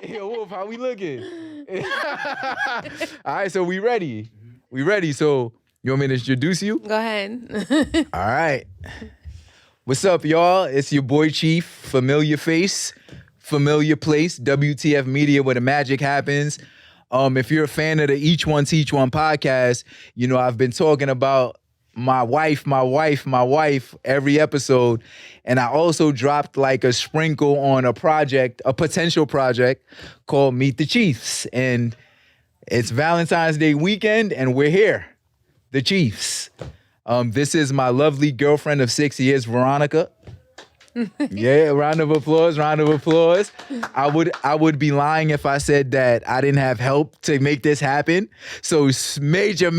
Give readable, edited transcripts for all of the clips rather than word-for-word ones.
Yo, Wolf, how we looking? All right, so we ready. We ready. So you want me to introduce you? Go ahead. All right. What's up, y'all? It's your boy Chief, familiar face, familiar place, WTF Media, where the magic happens. If you're a fan of the Each One Teach One podcast, you know I've been talking about my wife every episode. And I also dropped like a sprinkle on a project, a potential project called Meet the Chiefs. And it's Valentine's Day weekend and we're here, the Chiefs. This is my lovely girlfriend of 6 years, Veronica. Yeah, round of applause. I would be lying if I said that I didn't have help to make this happen. So major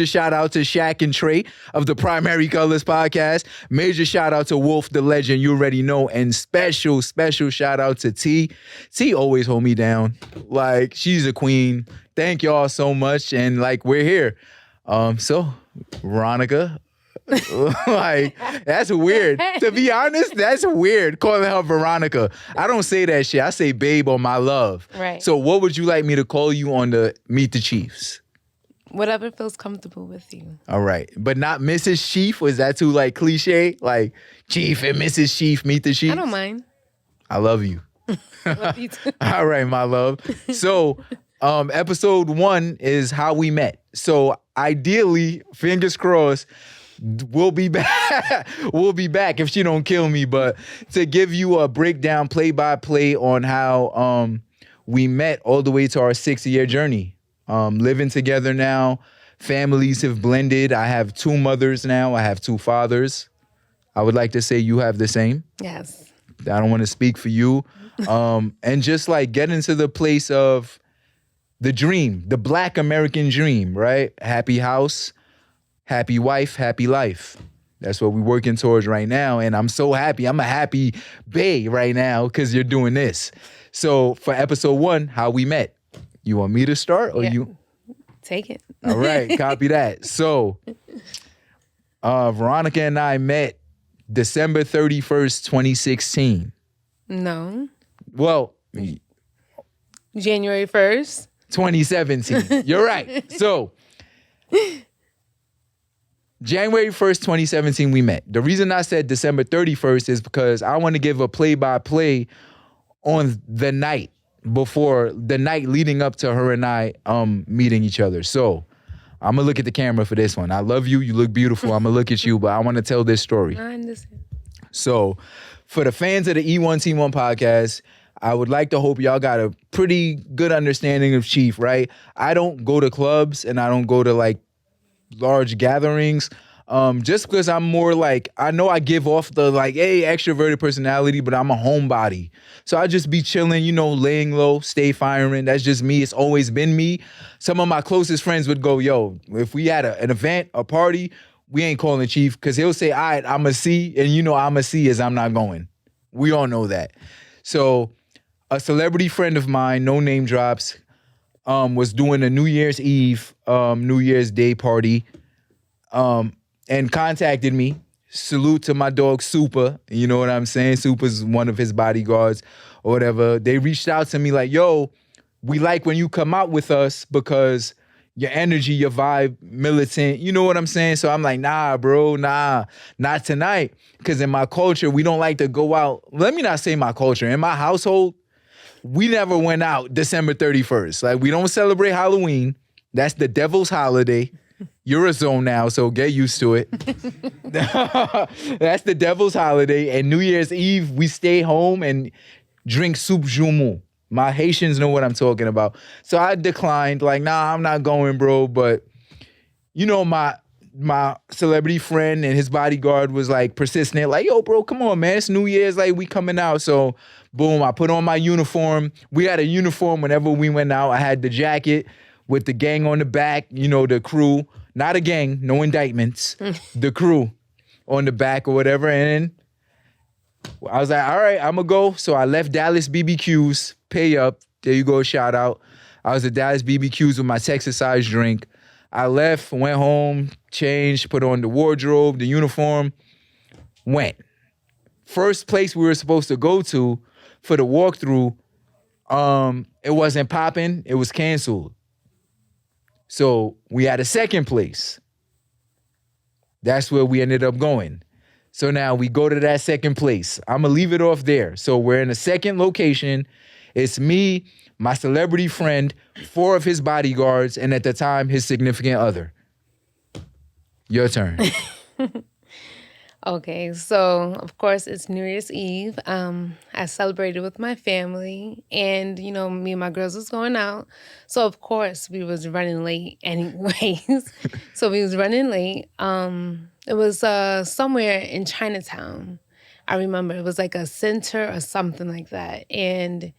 shout out to Shaq and Trey of the Primary Colors podcast. Major shout out to Wolf the Legend, you already know. And special shout out to T. T always hold me down. Like, she's a queen. Thank y'all so much. And like, we're here. So Veronica, like, that's weird. To be honest, that's weird calling her Veronica. I don't say that shit. I say babe or my love. Right. So what would you like me to call you on the Meet the Chiefs? Whatever feels comfortable with you. All right. But not Mrs. Chief? Was that too like cliche? Like Chief and Mrs. Chief meet the Chiefs? I don't mind. I love you. Love you too. All right, my love. So episode 1 is how we met. So ideally, fingers crossed, we'll be back. We'll be back if she don't kill me. But to give you a breakdown, play-by-play on how we met all the way to our 6-year journey. Living together now, families have blended. I have 2 mothers now. I have 2 fathers. I would like to say you have the same. Yes. I don't want to speak for you. And just like get into the place of the dream, the Black American dream, right? Happy house, happy wife, happy life. That's what we're working towards right now. And I'm so happy. I'm a happy bae right now because you're doing this. So for episode 1, how we met. You want me to start or you? Take it. All right, copy that. So Veronica and I met December 31st, 2016. No. Well, January 1st. 2017. You're right. So January 1st, 2017, we met. The reason I said December 31st is because I want to give a play-by-play on the night before, the night leading up to her and I meeting each other. So I'm going to look at the camera for this one. I love you. You look beautiful. I'm going to look at you, but I want to tell this story. I understand. So for the fans of the E1T1 podcast, I would like to hope y'all got a pretty good understanding of Chief, right? I don't go to clubs and I don't go to like large gatherings just because I'm more like, I know I give off the like, hey, extroverted personality, but I'm a homebody. So I just be chilling, you know, laying low, stay firing. That's just me. It's always been me. Some of my closest friends would go, yo, if we had an event, a party, we ain't calling Chief because he'll say, all right, I'm a C. And you know, I'm a C is I'm not going. We all know that. So a celebrity friend of mine, no name drops, was doing a New Year's Eve, New Year's Day party, and contacted me. Salute to my dog Super. You know what I'm saying? Super's one of his bodyguards or whatever. They reached out to me like, yo, we like when you come out with us because your energy, your vibe, militant, you know what I'm saying? So I'm like, nah, bro, nah, not tonight. Because in my culture, we don't like to go out. Let me not say my culture. In my household, we never went out December 31st. Like, we don't celebrate Halloween. That's the devil's holiday. You're a zone now, so get used to it. That's the devil's holiday. And New Year's Eve, we stay home and drink soup jumu. My Haitians know what I'm talking about. So I declined, like, nah, I'm not going, bro. But, you know, my celebrity friend and his bodyguard was like persistent, like, yo, bro, come on, man. It's New Year's, like, we coming out. So boom, I put on my uniform. We had a uniform whenever we went out. I had the jacket with the gang on the back, you know, the crew. Not a gang, no indictments. The crew on the back or whatever. And I was like, all right, I'm going to go. So I left Dallas BBQs, pay up. There you go, shout out. I was at Dallas BBQs with my Texas size drink. I left, went home, changed, put on the wardrobe, the uniform, went. First place we were supposed to go to for the walkthrough, It wasn't popping. It was canceled. So we had a second place. That's where we ended up going. So now we go to that second place. I'm going to leave it off there. So we're in a second location. It's me, my celebrity friend, 4 of his bodyguards, and at the time, his significant other. Your turn. Okay, so of course it's New Year's Eve. I celebrated with my family, and me and my girls was going out. So of course we was running late, anyways. So we was running late. It was somewhere in Chinatown. I remember it was like a center or something like that, and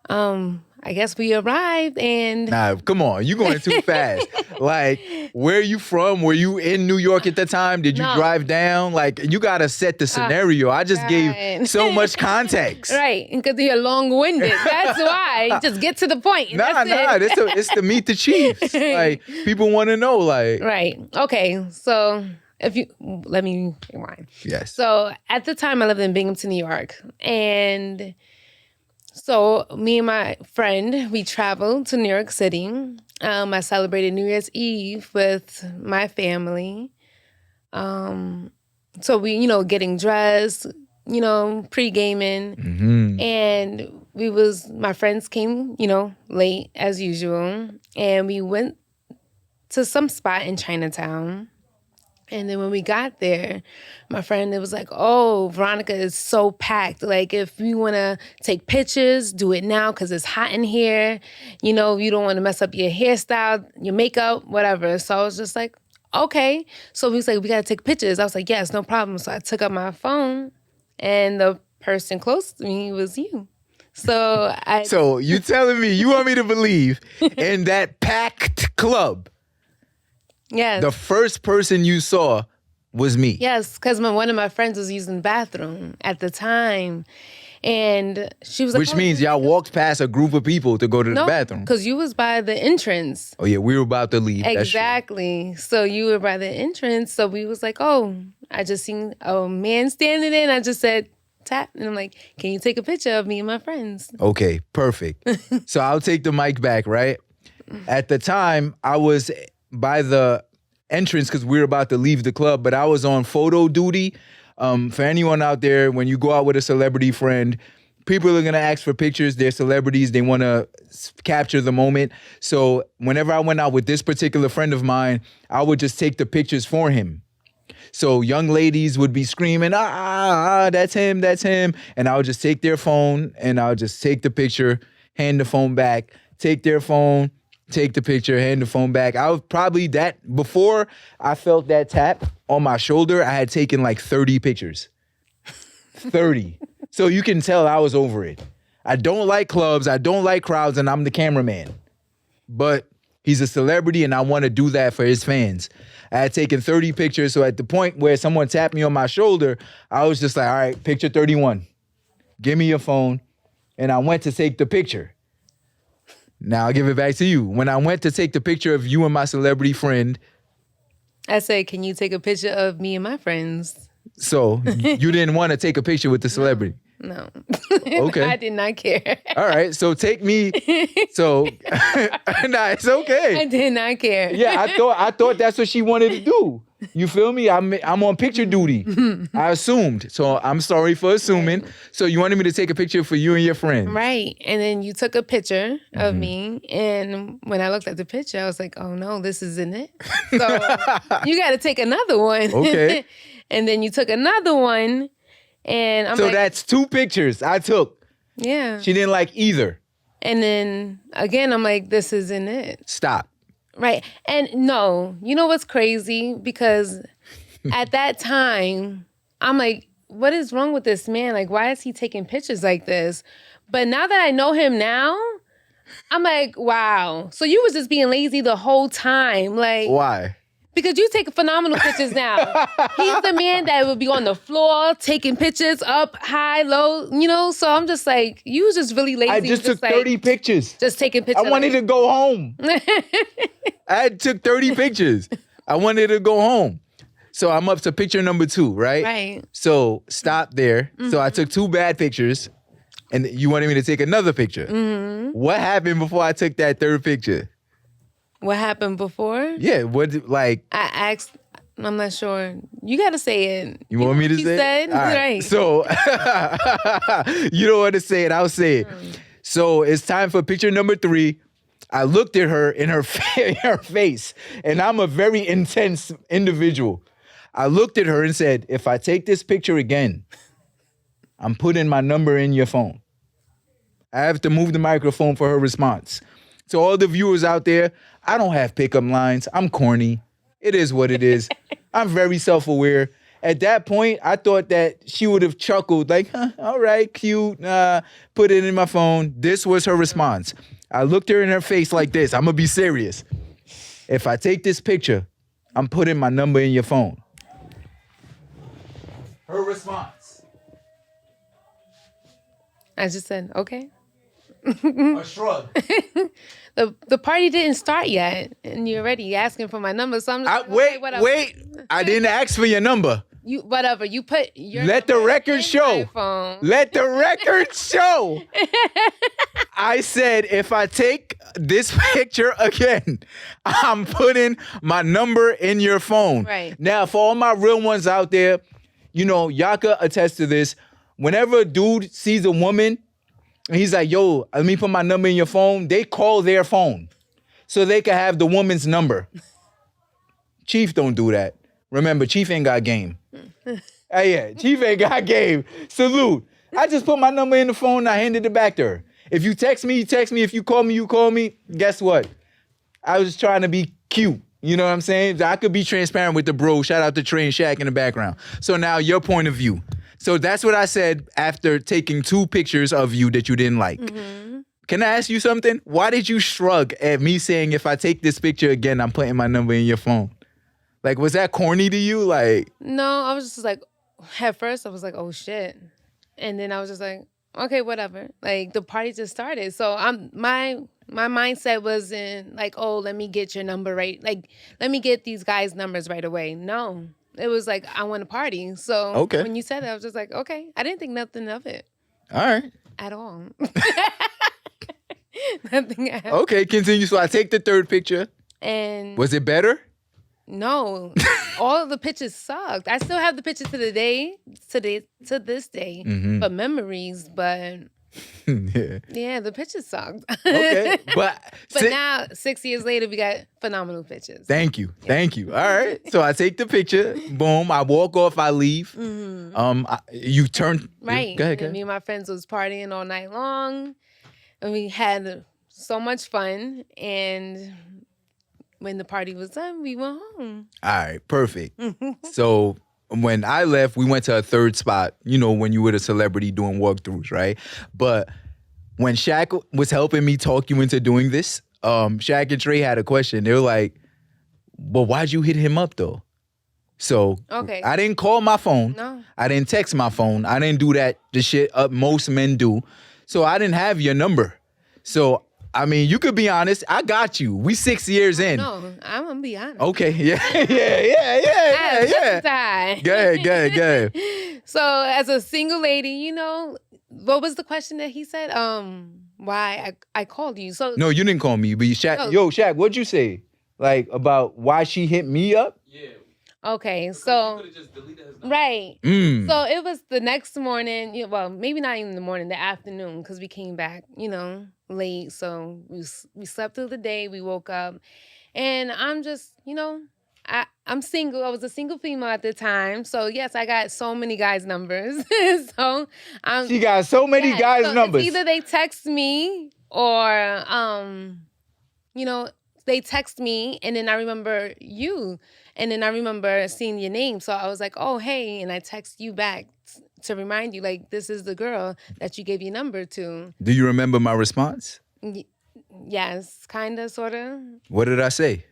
I guess we arrived and Nah, come on. You going too fast. Like, where are you from? Were you in New York at the time? Did you No. drive down? Like, you got to set the scenario. I just gave right. so much context. right, because you're long-winded. That's why. Just get to the point. Nah, That's it. it's to meet the Chiefs. Like, people want to know, like. Right. Okay. So let me rewind. Yes. So at the time I lived in Binghamton, New York. And so me and my friend, we traveled to New York City. I celebrated New Year's Eve with my family. So we, getting dressed, pre-gaming. Mm-hmm. And my friends came, late as usual. And we went to some spot in Chinatown. And then when we got there, my friend, it was like, oh, Veronica is so packed. Like, if you want to take pictures, do it now because it's hot in here. You don't want to mess up your hairstyle, your makeup, whatever. So I was just like, okay. So he was like, we got to take pictures. I was like, yes, no problem. So I took up my phone, and the person close to me was you. So you telling me you want me to believe in that packed club, yes. the first person you saw was me? Yes, because one of my friends was using the bathroom at the time. And she was like, Which means y'all walked past a group of people to go to the bathroom. because you was by the entrance. Oh, yeah, we were about to leave. That's true. Exactly. So you were by the entrance. So we was like, oh, I just seen a man standing there. And I just said, tap. And I'm like, can you take a picture of me and my friends? Okay, perfect. So I'll take the mic back, right? At the time, I was by the entrance because we were about to leave the club, but I was on photo duty. For anyone out there, when you go out with a celebrity friend, people are going to ask for pictures. They're celebrities. They want to capture the moment. So whenever I went out with this particular friend of mine, I would just take the pictures for him. So young ladies would be screaming, that's him. And I would just take their phone and I would just take the picture, hand the phone back, take their phone, take the picture, hand the phone back. I was probably before I felt that tap on my shoulder, I had taken like 30 pictures. 30. So you can tell I was over it. I don't like clubs, I don't like crowds, and I'm the cameraman. But he's a celebrity and I want to do that for his fans. I had taken 30 pictures, so at the point where someone tapped me on my shoulder, I was just like, all right, picture 31. Give me your phone. And I went to take the picture. Now I'll give it back to you. When I went to take the picture of you and my celebrity friend. I said, can you take a picture of me and my friends? So you didn't want to take a picture with the celebrity? No. Okay. I did not care. All right. So take me. So nah, it's okay. I did not care. Yeah, I thought that's what she wanted to do. You feel me? I'm on picture duty. I assumed. So I'm sorry for assuming. So you wanted me to take a picture for you and your friend. Right. And then you took a picture of me. And when I looked at the picture, I was like, oh no, this isn't it. So you got to take another one. Okay. And then you took another one. And I'm So like, that's 2 pictures I took. yeah. She didn't like either. And then again, I'm like, this isn't it. Stop. Right. And no, you know what's crazy? Because at that time, I'm like, what is wrong with this man? Like, why is he taking pictures like this? But now that I know him now, I'm like, wow. So you was just being lazy the whole time. Like, Why? because you take phenomenal pictures now. He's the man that would be on the floor taking pictures up, high, low, So I'm just like, you was just really lazy. I just took 30 pictures. Just taking pictures. I wanted to go home. I took 30 pictures. I wanted to go home. So I'm up to picture number 2, right? Right. So stop there. So I took 2 bad pictures. And you wanted me to take another picture. What happened before I took that third picture? What happened before? Yeah, I asked. I'm not sure. You got to say it. You want me to say said? it? All Right. So, you don't want to say it, I'll say it. So, it's time for picture number 3. I looked at her in her face, and I'm a very intense individual. I looked at her and said, if I take this picture again, I'm putting my number in your phone. I have to move the microphone for her response. So all the viewers out there, I don't have pickup lines. I'm corny. It is what it is. I'm very self-aware. At that point, I thought that she would have chuckled like, huh, all right, cute, put it in my phone. This was her response. I looked her in her face like this. I'm going to be serious. If I take this picture, I'm putting my number in your phone. Her response. I just said, okay. A shrug. The party didn't start yet, and you're already asking for my number. So I'm just like, okay, whatever. Wait. I didn't ask for your number. You whatever. You put your Let the number record in show. my phone. Let the record show. I said, if I take this picture again, I'm putting my number in your phone. Right. Now, for all my real ones out there, you know, y'all could attest to this. Whenever a dude sees a woman, and he's like, yo, let me put my number in your phone, they call their phone so they can have the woman's number. Chief don't do that. Remember, Chief ain't got game. Hey, yeah, Chief ain't got game. Salute. I just put my number in the phone and I handed it back to her. If you text me, you text me. If you call me, you call me. Guess what? I was just trying to be cute. You know what I'm saying? I could be transparent with the bro. Shout out to Trey and Shaq in the background. So now your point of view. So that's what I said after taking 2 pictures of you that you didn't like. Mm-hmm. Can I ask you something? Why did you shrug at me saying, if I take this picture again, I'm putting my number in your phone? Like, was that corny to you? Like, No, I was just like, at first I was like, oh shit. And then I was just like, okay, whatever. Like the party just started. So my mindset wasn't like, oh, let me get your number right. Like, let me get these guys' numbers right away. No. It was like, I want to party. So Okay. when you said that, I was just like, okay. I didn't think nothing of it. all right. At all. Nothing at all. Okay, continue. So I take the third picture. And Was it better? no, all of the pictures sucked. I still have the pictures to this day, for memories. But Yeah. yeah, the pictures sucked. Okay. But Now, 6 years later, we got phenomenal pictures. Thank you. All right. So I take the picture. Boom. I walk off. I leave. You turn. Right. Go ahead. And me and my friends was partying all night long, and we had so much fun. And when the party was done, we went home. All right. Perfect. So when I left, we went to a third spot, you know, when you were a celebrity doing walkthroughs, right? But when Shaq was helping me talk you into doing this, Shaq and Trey had a question. They were like, well, why'd you hit him up though? So Okay. I didn't call my phone. No. I didn't text my phone. I didn't do that, the shit most men do. So I didn't have your number. So, I mean, you could be honest. I got you. We 6 years in. No, I'm gonna be honest. Okay. Yeah. Die. Go ahead. So, as a single lady, you know, what was the question that he said? Why I called you? So No, you didn't call me, but Shaq. No. Yo, Shaq, what'd you say? Like about why she hit me up? Yeah. okay, so Could have just deleted his number. right. Mm. So it was the next morning. Well, maybe not even the morning, the afternoon, because we came back, late. So we slept through the day. We woke up, and I'm just, I'm single. I was a single female at the time. So yes, I got so many guys' numbers. So She got so many yeah, guys' so it's numbers. either they text me or they text me, and then I remember you, and then I remember seeing your name. So I was like, oh, hey, and I text you back to remind you, like, this is the girl that you gave your number to. Do you remember my response? Yes, kind of, sort of. What did I say?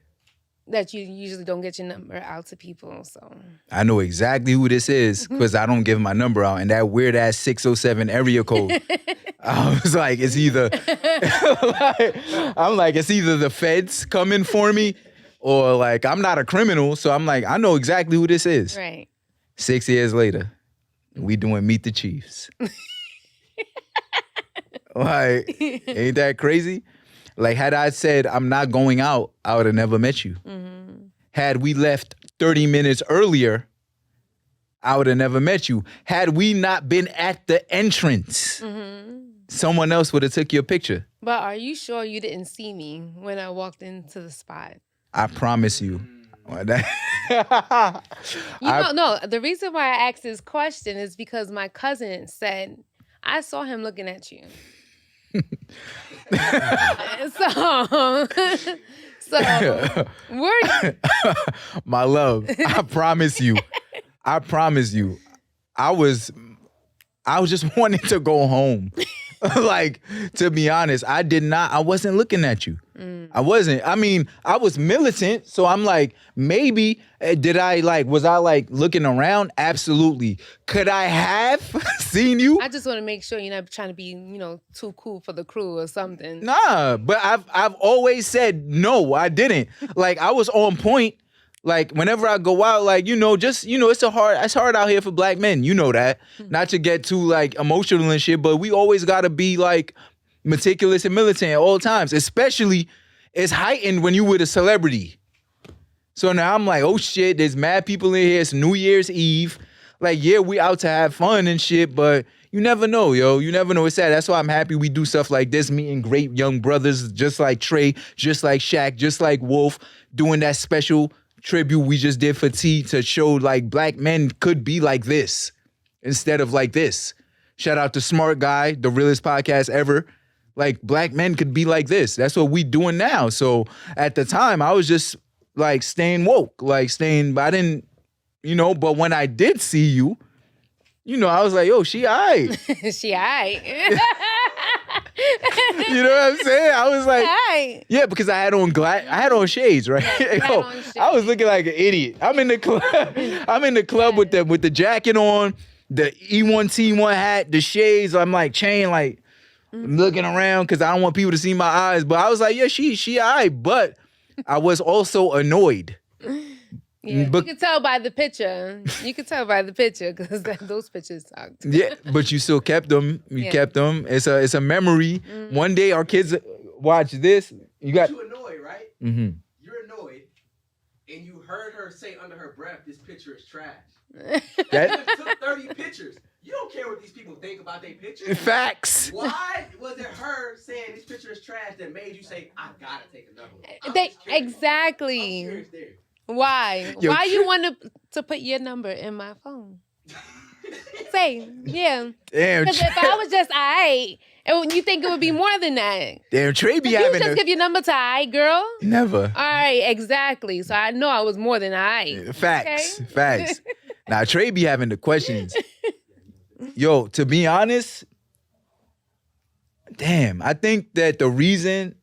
That you usually don't get your number out to people, so. I know exactly who this is because I don't give my number out. And that weird ass 607 area code. I was like, it's either it's either the feds coming for me or like I'm not a criminal. So I'm like, I know exactly who this is. Right. 6 years later, we doing Meet the Chiefs. Like, ain't that crazy? Like, had I said I'm not going out, I would have never met you. Had we left 30 minutes earlier, I would have never met you. Had we not been at the entrance, someone else would have took your picture. But are you sure you didn't see me when I walked into the spot? I promise you. No. The reason why I asked this question is because my cousin said, I saw him looking at you. So we're My love, I promise you. I promise you. I was just wanting to go home. Like, to be honest, I wasn't looking at you. I wasn't. I mean, I was militant, so I'm like, maybe, was I like looking around? Absolutely. Could I have seen you? I just want to make sure you're not trying to be, too cool for the crew or something. Nah, but I've always said no, I didn't. Like, I was on point. Like, whenever I go out, like, it's hard out here for black men. You know that. Not to get too, like, emotional and shit, but we always got to be, like, meticulous and militant at all times. Especially, it's heightened when you with a celebrity. So now I'm like, oh, shit, there's mad people in here. It's New Year's Eve. Like, yeah, we out to have fun and shit, but you never know, yo. You never know. It's sad. That's why I'm happy we do stuff like this, meeting great young brothers just like Trey, just like Shaq, just like Wolf, doing that special tribute we just did for T to show like black men could be like this instead of like this. Shout out to Smart Guy, the realest podcast ever. Like, black men could be like this. That's what we doing now. So at the time, I was just like staying woke, but I didn't, but when I did see you, I was like, yo, she all right. She all right. You know what I'm saying? I was like, yeah, because I had on shades, right? I was looking like an idiot. I'm in the club. with the jacket on, the E1T1 hat, the shades. I'm like chain, like looking around because I don't want people to see my eyes. But I was like, yeah, she all right. But I was also annoyed. Yeah, you can tell by the picture. Because those pictures sucked. Yeah, but you still kept them. You kept them. It's a memory. One day our kids watch this. You're annoyed, right? Mm-hmm. You're annoyed, and you heard her say under her breath, "This picture is trash." That you took 30 pictures. You don't care what these people think about their pictures. Facts. Why was it her saying this picture is trash that made you say, "I gotta take another one"? Exactly. I'm curious there. Why? Yo, Why you want to put your number in my phone? Say, yeah. Damn. Because if I was just aight, you think it would be more than that. Damn, Trey be You having just give your number to aight, girl. Never. All right, exactly. So I know I was more than aight. Facts. Okay? Facts. Now, Trey be having the questions. Yo, to be honest, damn, I think that the reason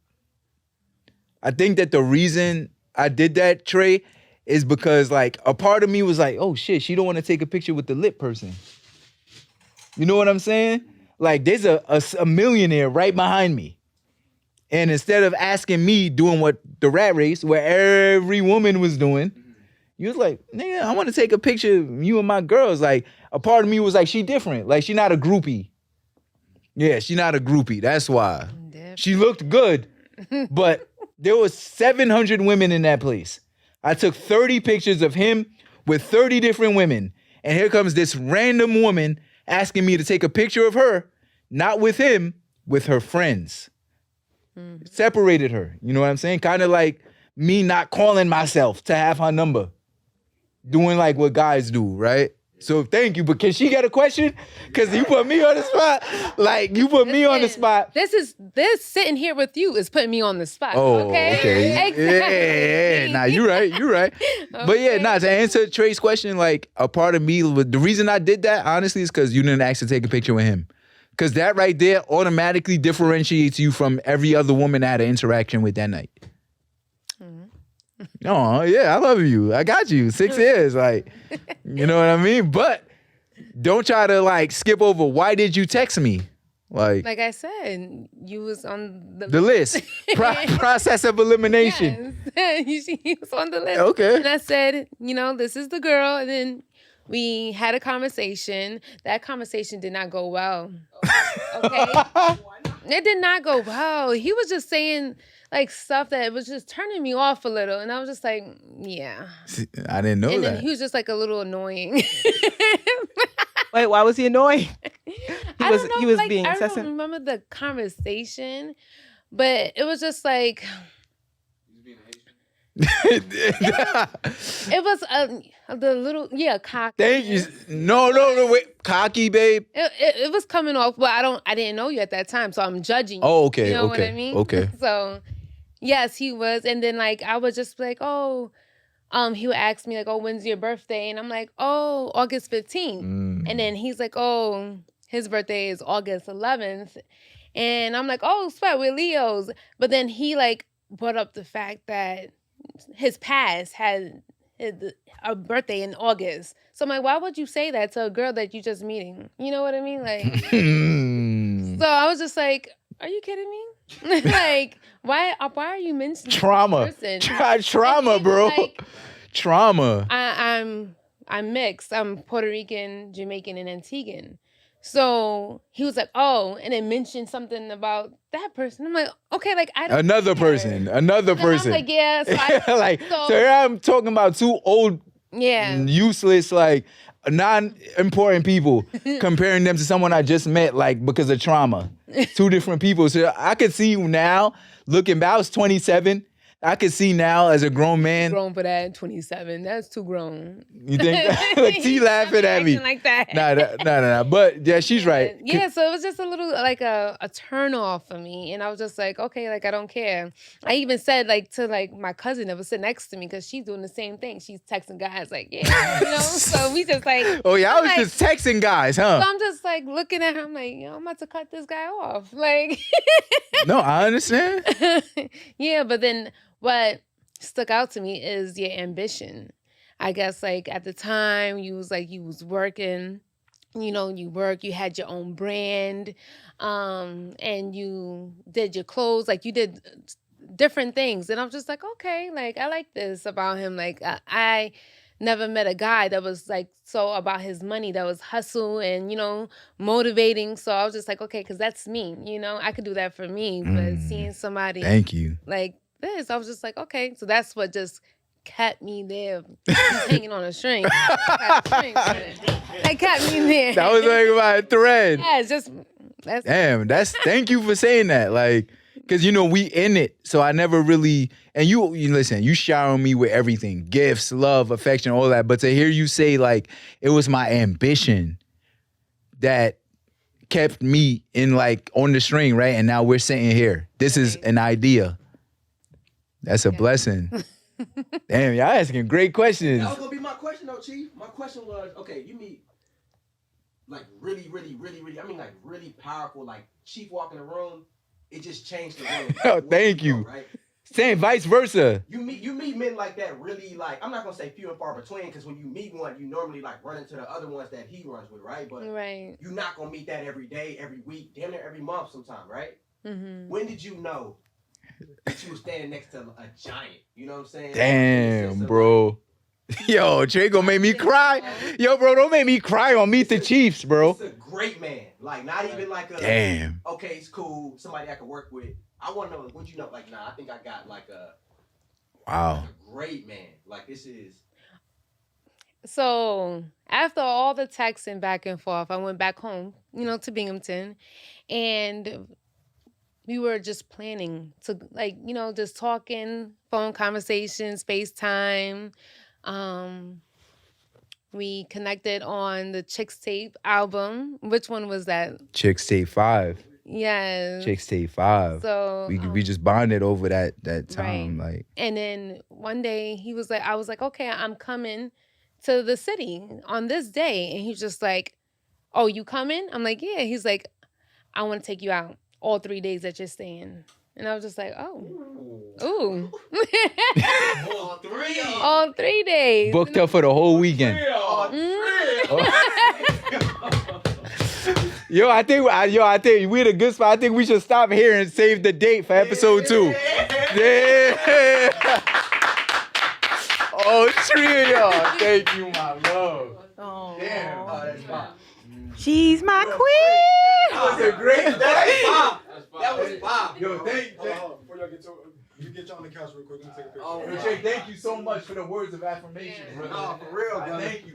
I did that, Trey, is because like a part of me was like, oh shit, she don't want to take a picture with the lit person. You know what I'm saying? Like, there's a millionaire right behind me. And instead of asking me doing what the rat race, where every woman was doing, you was like, nigga, I want to take a picture of you and my girls. Like, a part of me was like, she different. Like, she not a groupie. Yeah, she not a groupie. That's why. She looked good, but there was 700 women in that place. I took 30 pictures of him with 30 different women. And here comes this random woman asking me to take a picture of her, not with him, with her friends. Separated her. You know what I'm saying? Kind of like me not calling myself to have her number. Doing like what guys do, right? So thank you, but can she get a question? Because you put me on the spot. Like, you put me on the spot. This sitting here with you is putting me on the spot. Oh, okay. Exactly. Yeah. Nah, you're right. Okay. But yeah, to answer Trey's question, like, a part of me, the reason I did that, honestly, is because you didn't ask to take a picture with him. Because that right there automatically differentiates you from every other woman I had an interaction with that night. Oh, yeah, I love you. I got you. 6 years. Like, you know what I mean? But don't try to, like, skip over, why did you text me? Like I said, you was on the list. Process of elimination. Yes. He was on the list. Okay. And I said, this is the girl. And then we had a conversation. That conversation did not go well. Okay? Why not? It did not go well. He was just saying like stuff that was just turning me off a little, and I was just like, yeah. See, I didn't know And that. then he was just like a little annoying. Wait, why was he annoying? He was being I incessant. don't remember the conversation, but it was just like it was the little cocky. Thank you. No, wait. Cocky, babe. It was coming off. Well, I didn't know you at that time, so I'm judging you. Oh, okay, You know okay, what I mean? okay. So, yes, he was, and then like I was just like, oh, he would ask me like, oh, when's your birthday? And I'm like, oh, August 15th. And then he's like, oh, his birthday is August 11th, and I'm like, oh, sweat, we're Leos. But then he like brought up the fact that his past had a birthday in August. So I'm like, why would you say that to a girl that you just meeting? You know what I mean? Like, so I was just like, are you kidding me? Like, why are you mentioning Trauma. this person? Trauma, And he was bro. like, Trauma. I'm mixed. I'm Puerto Rican, Jamaican, and Antiguan. So he was like, oh, and then mentioned something about that person. I'm like, okay, like I don't Another care. person. And I was like, yeah. So so here I'm talking about two old, yeah. useless, like non-important people, comparing them to someone I just met, like because of trauma. Two different people. So I could see you now, looking back. I was 27. I could see now as a grown man. Grown for that, 27. That's too grown. You think? T laughing at me. Acting like that. Nah. But yeah, she's right. Yeah, so it was just a little like a turn off for me, and I was just like, okay, like I don't care. I even said like to like my cousin that was sitting next to me because she's doing the same thing. She's texting guys like, yeah, you know. So we just like, Oh yeah, I was like, just texting guys, huh? So I'm just like looking at her. I'm like, I'm about to cut this guy off. Like, No, I understand. yeah, but then what stuck out to me is your ambition. I guess like at the time you was working, you had your own brand, and you did your clothes, like you did different things. And I'm just like, okay, like I like this about him. Like I never met a guy that was like so about his money, that was hustle and, motivating. So I was just like, okay, because that's me, I could do that for me. But seeing somebody Thank you. like this, I was just like, okay. So that's what just kept me there. He's hanging on a string. That kept me there. That was like my thread. Yeah, it's just that's Thank you for saying that. Like, cause we in it. So I never really, and you listen, you shower me with everything, gifts, love, affection, all that. But to hear you say like, it was my ambition that kept me in like on the string, right? And now we're sitting here. This is an idea. That's a blessing. Damn, y'all asking great questions. That was gonna be my question though, Chief. My question was, okay, you meet like really, really, really, really, I mean like really powerful, like Chief walk in the room, it just changed the room. Oh, thank you. Right? Same, vice versa. You meet men like that really, like, I'm not gonna say few and far between, because when you meet one, you normally like run into the other ones that he runs with, right? But right. you're not gonna meet that every day, every week, damn near every month sometime, right? Mm-hmm. When did you know that you were standing next to a giant? You know what I'm saying? Damn, bro. Yo, Trey gonna make me cry. Yo, bro, don't make me cry on Meet the Chiefs, bro. It's a great man. Like, not even like a, damn, okay, it's cool, somebody I could work with. I want to know, would you know, like, nah, I think I got like a, wow, like a great man. Like, this is. So after all the texting back and forth, I went back home, to Binghamton, and we were just planning to, like, just talking, phone conversations, FaceTime. We connected on the Chicks Tape album. Which one was that? Chicks Tape 5. Yes. Chicks Tape 5. So we just bonded over that time, right. like. And then one day I was like, okay, I'm coming to the city on this day, and he's just like, oh, you coming? I'm like, yeah. He's like, I want to take you out all 3 days that you're staying. And I was just like, oh, ooh. All 3 days. Booked up for the whole weekend. Yo, I think we're in a good spot. I think we should stop here and save the date for episode 2. Yeah. Oh, three of y'all. Thank you, my love. Oh, damn. Oh, that's fine. She's my queen. That was a great day. That was Bob. Yo, thank Hold on. Before y'all get to you get y'all on the couch real quick. Let me take a picture. Oh, Yo, Jay, thank you so much for the words of affirmation, Yeah. brother. No, for real, I brother. thank you.